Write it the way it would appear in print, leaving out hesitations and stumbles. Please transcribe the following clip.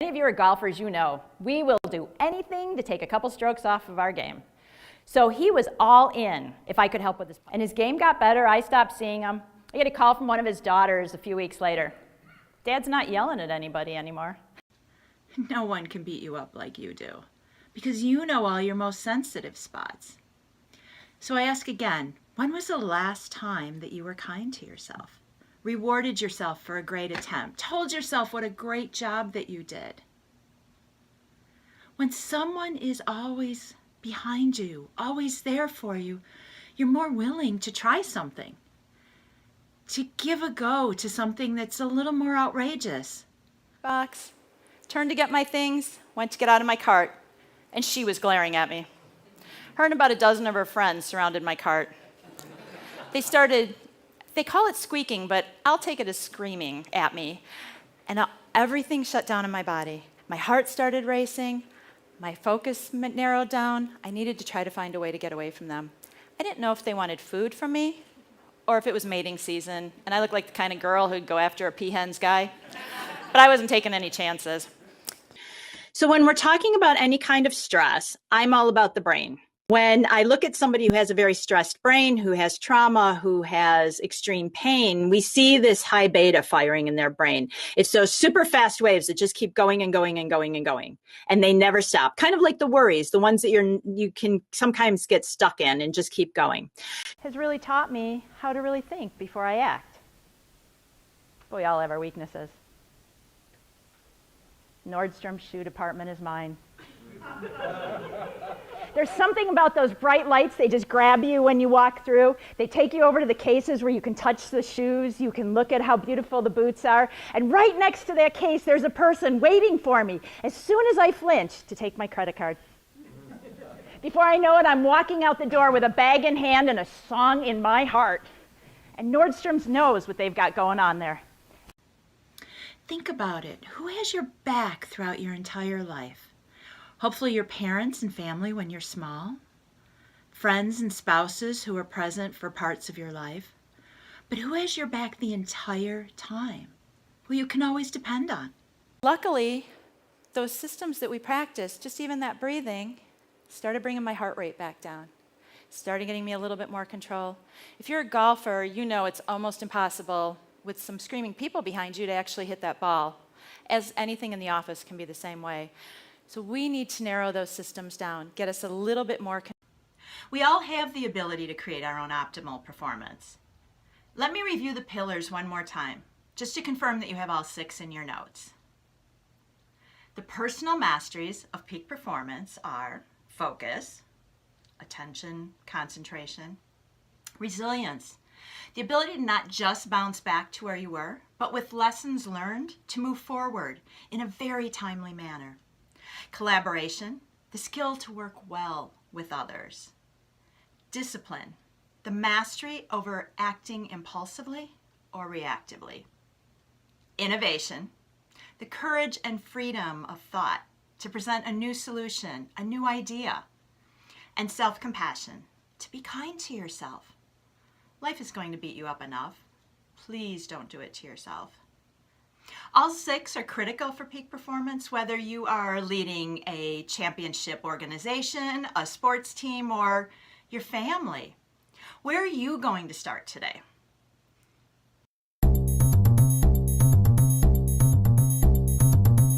Many of you are golfers, you know, we will do anything to take a couple strokes off of our game. So he was all in if I could help with this. And his game got better. I stopped seeing him. I get a call from one of his daughters a few weeks later. Dad's not yelling at anybody anymore. No one can beat you up like you do, because you know all your most sensitive spots. So I ask again, when was the last time that you were kind to yourself? Rewarded yourself for a great attempt, told yourself what a great job that you did? When someone is always behind you, always there for you, you're more willing to try something, to give a go to something that's a little more outrageous. Box, turned to get my things, went to get out of my cart, and she was glaring at me. Her and about a dozen of her friends surrounded my cart. They call it squeaking, but I'll take it as screaming at me. And everything shut down in my body. My heart started racing. My focus narrowed down. I needed to try to find a way to get away from them. I didn't know if they wanted food from me or if it was mating season, and I looked like the kind of girl who'd go after a peahen's guy. But I wasn't taking any chances. So when we're talking about any kind of stress, I'm all about the brain. When I look at somebody who has a very stressed brain, who has trauma, who has extreme pain, we see this high beta firing in their brain. It's those super fast waves that just keep going and going and going and going, and they never stop. Kind of like the worries, the ones that you can sometimes get stuck in and just keep going. Has really taught me how to really think before I act. But we all have our weaknesses. Nordstrom's shoe department is mine. There's something about those bright lights. They just grab you when you walk through. They take you over to the cases where you can touch the shoes. You can look at how beautiful the boots are. And right next to that case, there's a person waiting for me as soon as I flinch to take my credit card. Before I know it, I'm walking out the door with a bag in hand and a song in my heart. And Nordstrom's knows what they've got going on there. Think about it. Who has your back throughout your entire life? Hopefully your parents and family when you're small, friends and spouses who are present for parts of your life. But who has your back the entire time? Who you can always depend on? Luckily, those systems that we practice, just even that breathing, started bringing my heart rate back down. Started getting me a little bit more control. If you're a golfer, you know it's almost impossible with some screaming people behind you to actually hit that ball, as anything in the office can be the same way. So we need to narrow those systems down, get us a little bit more. We all have the ability to create our own optimal performance. Let me review the pillars one more time, just to confirm that you have all 6 in your notes. The personal masteries of peak performance are focus, attention, concentration, resilience, the ability to not just bounce back to where you were, but with lessons learned to move forward in a very timely manner. Collaboration, the skill to work well with others. Discipline, the mastery over acting impulsively or reactively. Innovation, the courage and freedom of thought to present a new solution, a new idea. And self-compassion, to be kind to yourself. Life is going to beat you up enough. Please don't do it to yourself. All 6 are critical for peak performance, whether you are leading a championship organization, a sports team, or your family. Where are you going to start today?